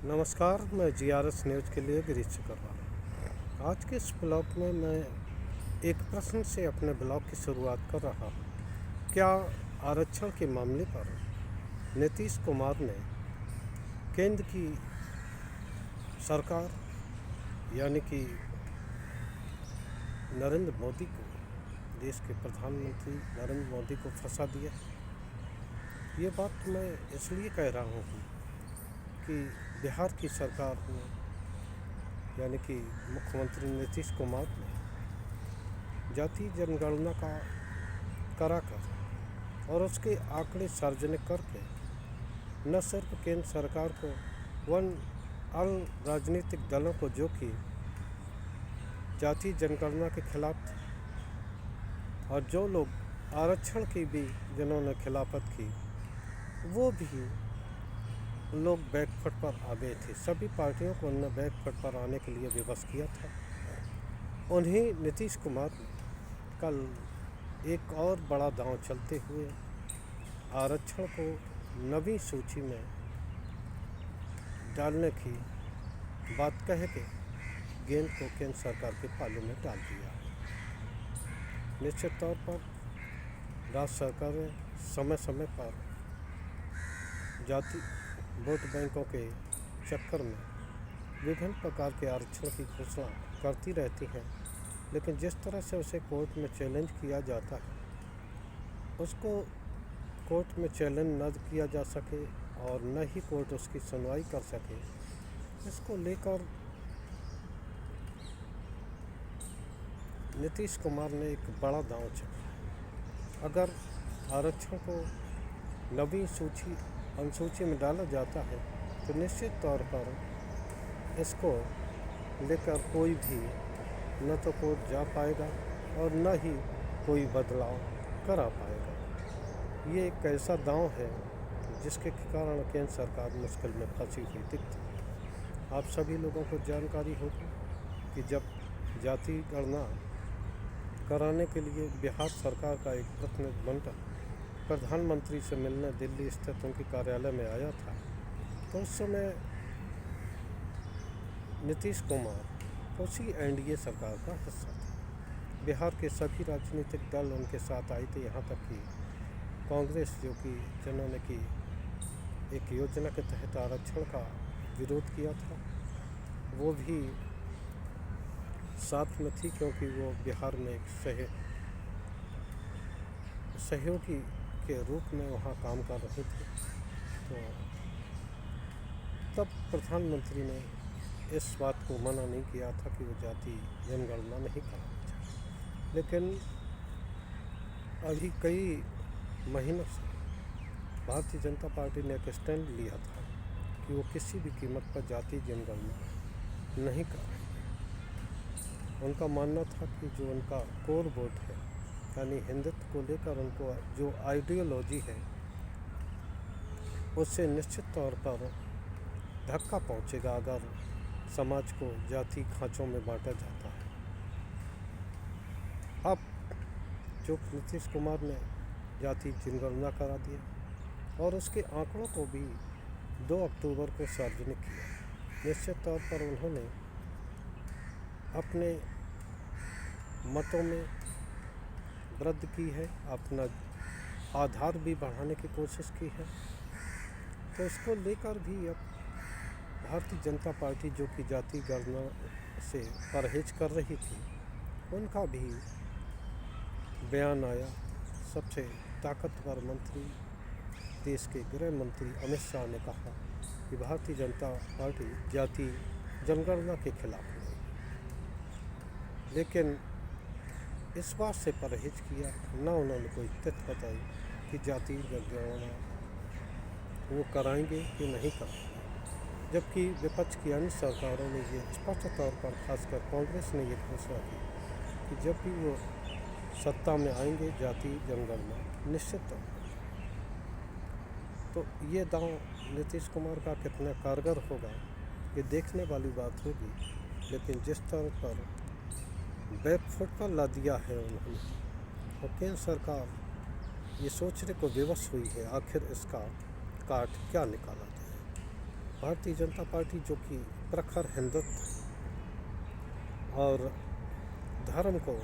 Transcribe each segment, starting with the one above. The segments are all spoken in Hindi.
नमस्कार, मैं जीआरएस न्यूज़ के लिए गिरीश कर रहा हूँ। आज के इस ब्लॉग में मैं एक प्रश्न से अपने ब्लॉग की शुरुआत कर रहा हूँ। क्या आरक्षण के मामले पर नीतीश कुमार ने केंद्र की सरकार यानी कि नरेंद्र मोदी को, देश के प्रधानमंत्री नरेंद्र मोदी को फंसा दिया? ये बात मैं इसलिए कह रहा हूँ कि बिहार की सरकार ने यानी कि मुख्यमंत्री नीतीश कुमार ने जाति जनगणना का कराकर और उसके आंकड़े सार्वजनिक करके न सिर्फ केंद्र सरकार को वन अल राजनीतिक दलों को जो कि जाति जनगणना के खिलाफ थे और जो लोग आरक्षण की भी जिन्होंने खिलाफत की वो भी लोग बैकफुट पर आ गए थे। सभी पार्टियों को उन्होंने बैकफुट पर आने के लिए विवश किया था। उन्हीं नीतीश कुमार ने कल एक और बड़ा दांव चलते हुए आरक्षण को नवी सूची में डालने की बात कह के गेंद को केंद्र सरकार के पाले में डाल दिया है। निश्चित तौर पर राज्य सरकारें समय समय पर जाति वोट बैंकों के चक्कर में विभिन्न प्रकार के आरक्षण की घोषणा करती रहती हैं, लेकिन जिस तरह से उसे कोर्ट में चैलेंज किया जाता है उसको कोर्ट में चैलेंज न किया जा सके और न ही कोर्ट उसकी सुनवाई कर सके, इसको लेकर नीतीश कुमार ने एक बड़ा दांव चला। अगर आरक्षण को नवी अनुसूची में डाला जाता है तो निश्चित तौर पर इसको लेकर कोई भी न तो कोर्ट जा पाएगा और न ही कोई बदलाव करा पाएगा। ये एक ऐसा दांव है जिसके कारण केंद्र सरकार मुश्किल में फंसी हुई दिखती है। आप सभी लोगों को जानकारी होगी कि जब जाति गणना कराने के लिए बिहार सरकार का एक प्रतिनिधिमंडल प्रधानमंत्री से मिलने दिल्ली स्थित उनके कार्यालय में आया था, तो उस समय नीतीश कुमार उसी एनडीए सरकार का हिस्सा था। बिहार के सभी राजनीतिक दल उनके साथ आए थे, यहाँ तक कि कांग्रेस जो कि जिन्होंने कि एक योजना के तहत आरक्षण का विरोध किया था वो भी साथ में थी, क्योंकि वो बिहार में एक सहयोगी के रूप में वहाँ काम कर रहे थे। तो तब प्रधानमंत्री ने इस बात को मना नहीं किया था कि वो जाति जनगणना नहीं कराना चाहिए, लेकिन अभी कई महीनों से भारतीय जनता पार्टी ने एक स्टैंड लिया था कि वो किसी भी कीमत पर जाति जनगणना नहीं कराएंगे। उनका मानना था कि जो उनका कोर वोट है यानी हिंदुत्व को लेकर उनको जो आइडियोलॉजी है उससे निश्चित तौर पर धक्का पहुंचेगा अगर समाज को जाति खांचों में बांटा जाता है। अब जो नीतीश कुमार ने जाति जनगणना करा दिया और उसके आंकड़ों को भी 2 अक्टूबर को सार्वजनिक किया। निश्चित तौर पर उन्होंने अपने मतों में वृद्धि की है, अपना आधार भी बढ़ाने की कोशिश की है। तो इसको लेकर भी अब भारतीय जनता पार्टी जो कि जाति गणना से परहेज कर रही थी उनका भी बयान आया। सबसे ताकतवर मंत्री देश के गृह मंत्री अमित शाह ने कहा कि भारतीय जनता पार्टी जाति जनगणना के खिलाफ नहीं, लेकिन इस बात से परहेज किया न उन्होंने कोई तथ्य बताई कि जाति जनगणना वो कराएंगे कि नहीं कराएंगे, जबकि विपक्ष की अन्य सरकारों ने ये स्पष्ट तौर पर खासकर कांग्रेस ने ये घोषणा की कि जब भी वो सत्ता में आएंगे जाति जनगणना निश्चित तौर पर। तो ये दांव नीतीश कुमार का कितना कारगर होगा ये देखने वाली बात होगी, लेकिन जिस तरह पर बैकफुट पर ला दिया है उन्होंने और केंद्र सरकार ये सोचने को विवश हुई है आखिर इसका काट क्या निकाला जाए। भारतीय जनता पार्टी जो कि प्रखर हिंदुत्व और धर्म को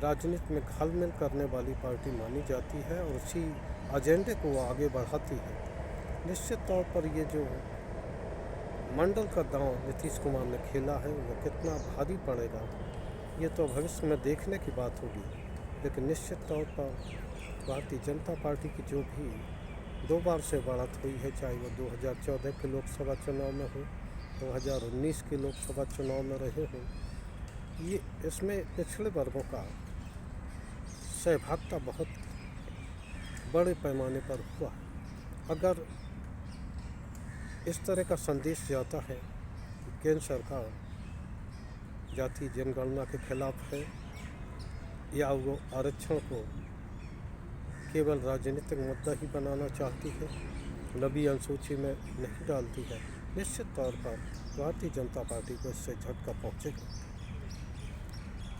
राजनीति में घालमेल करने वाली पार्टी मानी जाती है और उसी एजेंडे को वो आगे बढ़ाती है। निश्चित तौर पर ये जो मंडल का दांव नीतीश कुमार ने खेला है वो कितना भारी पड़ेगा ये तो भविष्य में देखने की बात होगी, लेकिन निश्चित तौर पर भारतीय जनता पार्टी की जो भी 2 बार से बढ़त हुई है, चाहे वो 2014 के लोकसभा चुनाव में हो, 2019 के लोकसभा चुनाव में रहे हो, ये इसमें पिछड़े वर्गों का सहभागिता बहुत बड़े पैमाने पर हुआ। अगर इस तरह का संदेश जाता है कि केंद्र सरकार जातीय जनगणना के खिलाफ है या वो आरक्षण को केवल राजनीतिक मुद्दा ही बनाना चाहती है, नबी अनुसूची में नहीं डालती है, निश्चित तौर पर भारतीय जनता पार्टी को इससे झटका पहुंचेगा।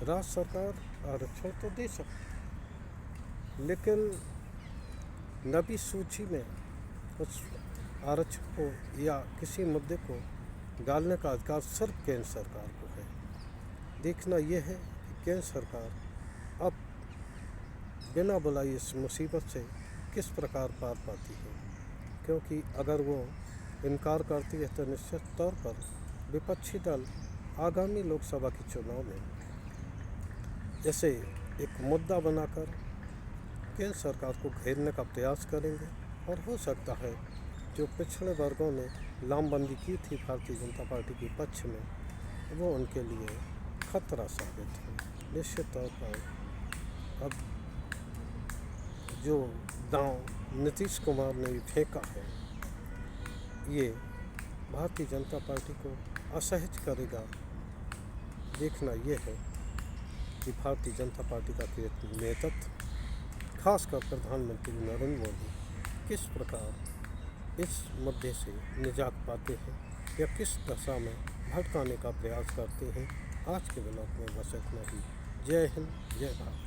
राज्य सरकार आरक्षण तो दे सकती, लेकिन नबी सूची में उस आरक्षण को या किसी मुद्दे को डालने का अधिकार सिर्फ केंद्र सरकार को है। देखना यह है कि केंद्र सरकार अब बिना बुलाई इस मुसीबत से किस प्रकार पार पाती है, क्योंकि अगर वो इनकार करती है तो निश्चित तौर पर विपक्षी दल आगामी लोकसभा के चुनाव में इसे एक मुद्दा बनाकर केंद्र सरकार को घेरने का प्रयास करेंगे और हो सकता है जो पिछड़े वर्गों ने लामबंदी की थी भारतीय जनता पार्टी के पक्ष में वो उनके लिए खतरा साबित है। निश्चित तौर पर अब जो दांव नीतीश कुमार ने फेंका है ये भारतीय जनता पार्टी को असहज करेगा। देखना ये है कि भारतीय जनता पार्टी का नेतृत्व खासकर प्रधानमंत्री नरेंद्र मोदी किस प्रकार इस मुद्दे से निजात पाते हैं या किस दशा में भटकाने का प्रयास करते हैं। आज के ब्लॉग में बस इतना ही। जय हिंद, जय भारत।